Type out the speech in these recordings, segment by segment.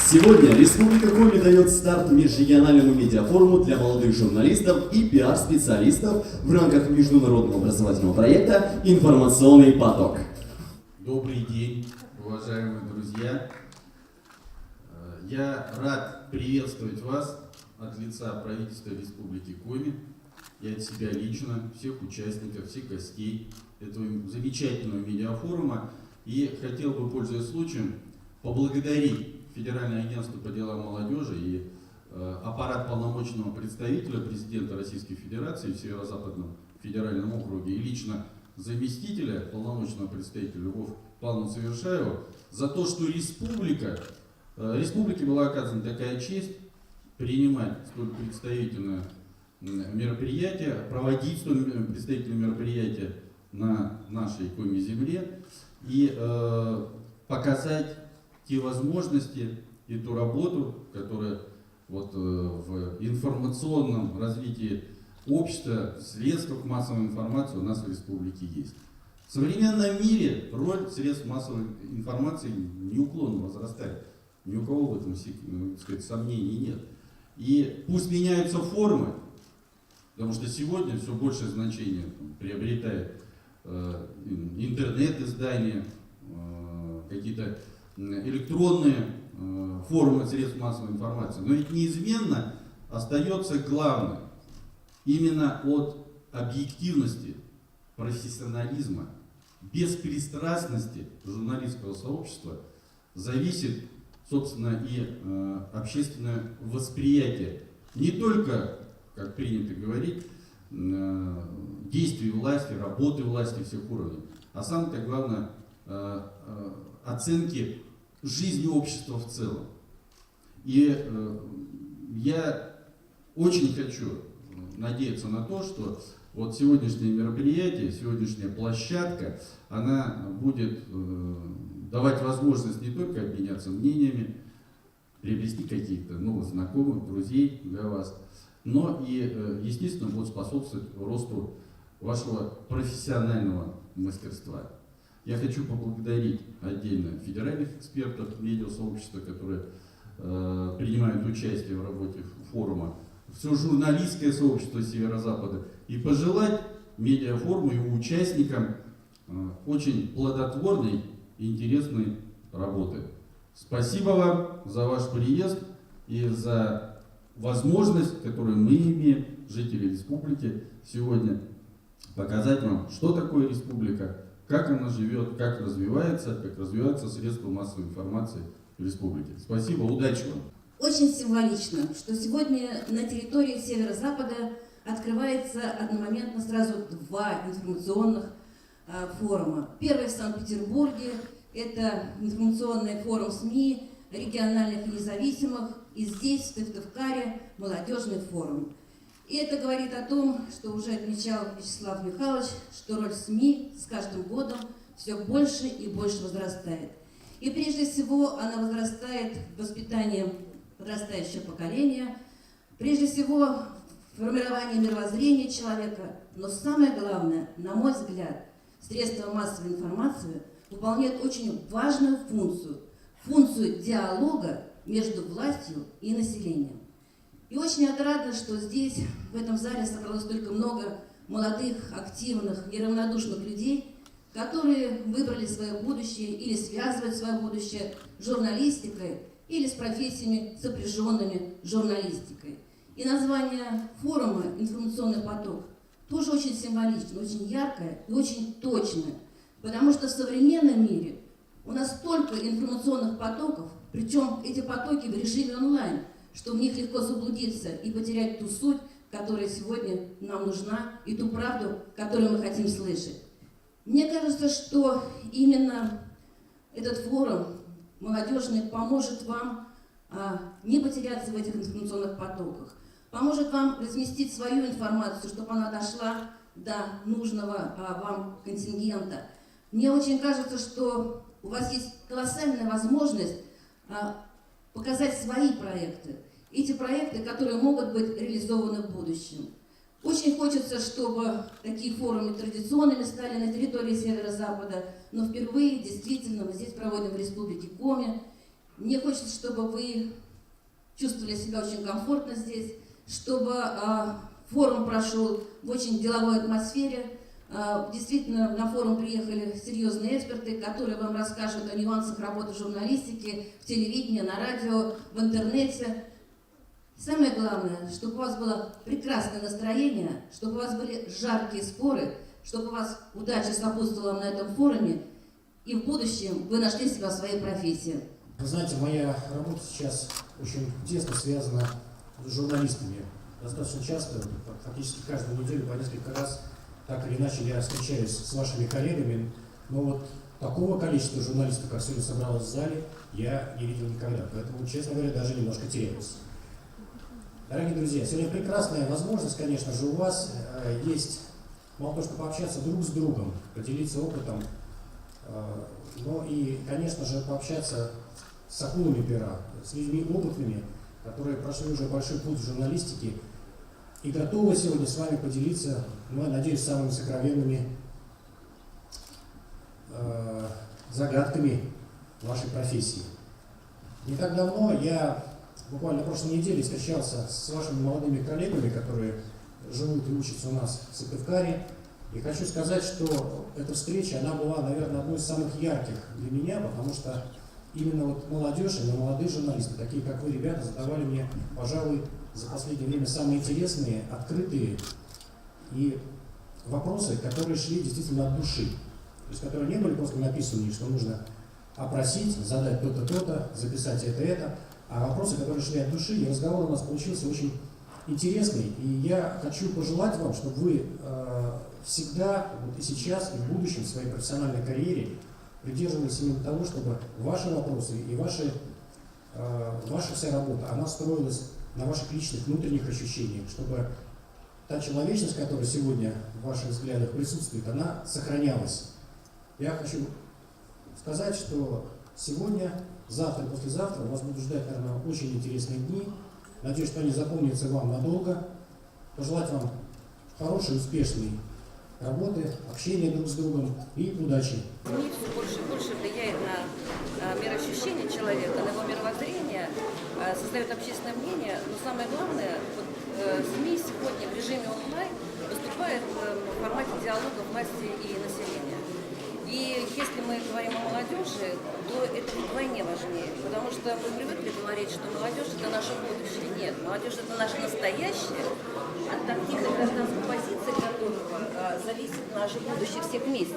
Сегодня Республика Коми дает старт межрегиональному медиафоруму для молодых журналистов и пиар-специалистов в рамках международного образовательного проекта «Информационный поток». Добрый день, уважаемые друзья! Я рад приветствовать вас от лица правительства Республики Коми и от себя лично, всех участников, всех гостей этого замечательного медиафорума. И хотел бы, пользуясь случаем, поблагодарить Федеральное агентство по делам молодежи и аппарат полномочного представителя президента Российской Федерации в Северо-Западном федеральном округе и лично заместителя полномочного представителя Львов Павла Совершаева за то, что республике была оказана такая честь принимать столь представительное мероприятие, проводить столь представительное мероприятие на нашей Коми земле и показать те возможности и ту работу, которая в информационном развитии общества, в средствах массовой информации у нас в республике есть. В современном мире роль средств массовой информации неуклонно возрастает. Ни у кого в этом, так сказать, сомнений нет. И пусть меняются формы, потому что сегодня все большее значение приобретает интернет-издания, какие-то электронные формы средств массовой информации. Но ведь неизменно остается главное. Именно от объективности, профессионализма, беспристрастности журналистского сообщества зависит, собственно, и общественное восприятие не только, как принято говорить, действий власти, работы власти всех уровней, а самое главное, оценки жизни общества в целом. И я очень хочу надеяться на то, что вот сегодняшнее мероприятие, сегодняшняя площадка, она будет давать возможность не только обменяться мнениями, приобрести каких-то новых знакомых, друзей для вас, но и, естественно, будет способствовать росту вашего профессионального мастерства. Я хочу поблагодарить отдельно федеральных экспертов медиасообщества, которые принимают участие в работе форума, все журналистское сообщество Северо-Запада и пожелать медиафоруму и его участникам очень плодотворной и интересной работы. Спасибо вам за ваш приезд и за возможность, которую мы имеем, жители республики, сегодня показать вам, что такое республика, как она живет, как развиваются средства массовой информации в республике. Спасибо, удачи вам! Очень символично, что сегодня на территории Северо-Запада открывается одномоментно сразу два информационных форума. Первый в Санкт-Петербурге – это информационный форум СМИ, региональных и независимых, и здесь, в Сыктывкаре, молодежный форум. И это говорит о том, что уже отмечал Вячеслав Михайлович, что роль СМИ с каждым годом все больше и больше возрастает. И прежде всего она возрастает в воспитании подрастающего поколения, прежде всего в формировании мировоззрения человека, но самое главное, на мой взгляд, средства массовой информации выполняют очень важную функцию диалога между властью и населением. И очень отрадно, что здесь, в этом зале, собралось столько много молодых, активных, неравнодушных людей, которые выбрали свое будущее или связывают свое будущее с журналистикой или с профессиями, сопряженными с журналистикой. И название форума «Информационный поток» тоже очень символично, очень яркое и очень точное, потому что в современном мире у нас столько информационных потоков, причем эти потоки в режиме онлайн, что в них легко заблудиться и потерять ту суть, которая сегодня нам нужна, и ту правду, которую мы хотим слышать. Мне кажется, что именно этот форум молодежный поможет вам не потеряться в этих информационных потоках, поможет вам разместить свою информацию, чтобы она дошла до нужного вам контингента. Мне очень кажется, что у вас есть колоссальная возможность показать свои проекты. Эти проекты, которые могут быть реализованы в будущем. Очень хочется, чтобы такие форумы традиционными стали на территории Северо-Запада, но впервые действительно мы здесь проводим в Республике Коми. Мне хочется, чтобы вы чувствовали себя очень комфортно здесь, чтобы форум прошел в очень деловой атмосфере. Действительно, на форум приехали серьезные эксперты, которые вам расскажут о нюансах работы журналистики в телевидении, на радио, в интернете. Самое главное, чтобы у вас было прекрасное настроение, чтобы у вас были жаркие споры, чтобы у вас удача сопутствовала на этом форуме, и в будущем вы нашли себя в своей профессии. Вы знаете, моя работа сейчас очень тесно связана с журналистами. Достаточно часто, фактически каждую неделю по несколько раз, так или иначе, я встречаюсь с вашими коллегами, но вот такого количества журналистов, как сегодня собралось в зале, я не видел никогда. Поэтому, честно говоря, даже немножко теряюсь. Дорогие друзья, сегодня прекрасная возможность, конечно же, у вас есть мало того, что пообщаться друг с другом, поделиться опытом, но и, конечно же, пообщаться с акулами пера, с людьми опытными, которые прошли уже большой путь в журналистике и готовы сегодня с вами поделиться, ну, я надеюсь, самыми сокровенными загадками вашей профессии. Не так давно я, буквально на прошлой неделе, встречался с вашими молодыми коллегами, которые живут и учатся у нас в Сыктывкаре. И хочу сказать, что эта встреча, она была, наверное, одной из самых ярких для меня, потому что именно вот молодежь, именно молодые журналисты, такие как вы, ребята, задавали мне, пожалуй, за последнее время самые интересные, открытые и вопросы, которые шли действительно от души. То есть, которые не были просто написаны, что нужно опросить, задать то-то, то-то, записать это, а вопросы, которые шли от души, и разговор у нас получился очень интересный. И я хочу пожелать вам, чтобы вы всегда, вот и сейчас, и в будущем, в своей профессиональной карьере придерживались именно того, чтобы ваши вопросы и ваша вся работа, она строилась на ваших личных внутренних ощущениях, чтобы та человечность, которая сегодня в ваших взглядах присутствует, она сохранялась. Я хочу сказать, что сегодня, завтра и послезавтра вас будут ждать, наверное, очень интересные дни. Надеюсь, что они запомнятся вам надолго. Пожелать вам хорошей, успешной работы, общения друг с другом и удачи. СМИ все больше и больше влияет на мироощущение человека, на его мировоззрение, создает общественное мнение. Но самое главное, вот, СМИ сегодня в режиме онлайн выступает в формате диалога власти и населения. И если мы говорим о молодежи, то это вдвойне важнее, потому что мы привыкли говорить, что молодежь – это наше будущее. Нет, молодежь – это наше настоящее, от активной гражданской позиции которого зависит наше будущее всех вместе.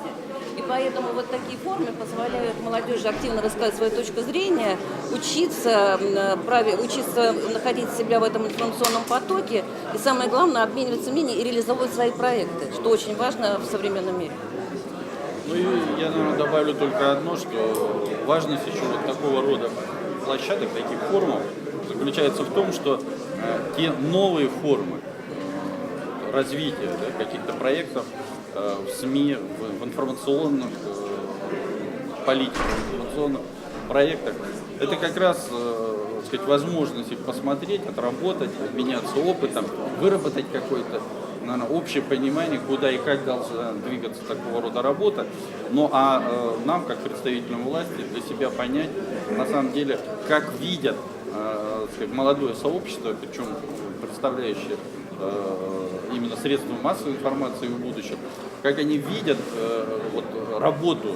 И поэтому вот такие формы позволяют молодежи активно рассказать свою точку зрения, учиться находить себя в этом информационном потоке и, самое главное, обмениваться мнениями и реализовывать свои проекты, что очень важно в современном мире. Ну и я, наверное, добавлю только одно, что важность еще вот такого рода площадок, таких форумов, заключается в том, что те новые формы развития, да, каких-то проектов в СМИ, в информационных политиках, в информационных проектах, это как раз, так сказать, возможность их посмотреть, отработать, обменяться опытом, выработать какой-то, наверное, общее понимание, куда и как должна двигаться такого рода работа. Ну а нам, как представителям власти, для себя понять, на самом деле, как видят, так сказать, молодое сообщество, причем представляющее именно средства массовой информации в будущем, как они видят вот, работу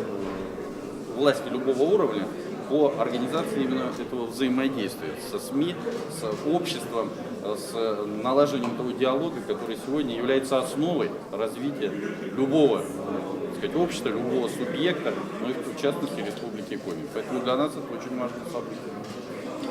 власти любого уровня по организации именно этого взаимодействия со СМИ, с обществом, с налаживанием того диалога, который сегодня является основой развития любого, так сказать, общества, любого субъекта, но и в частности Республики Коми. Поэтому для нас это очень важное событие.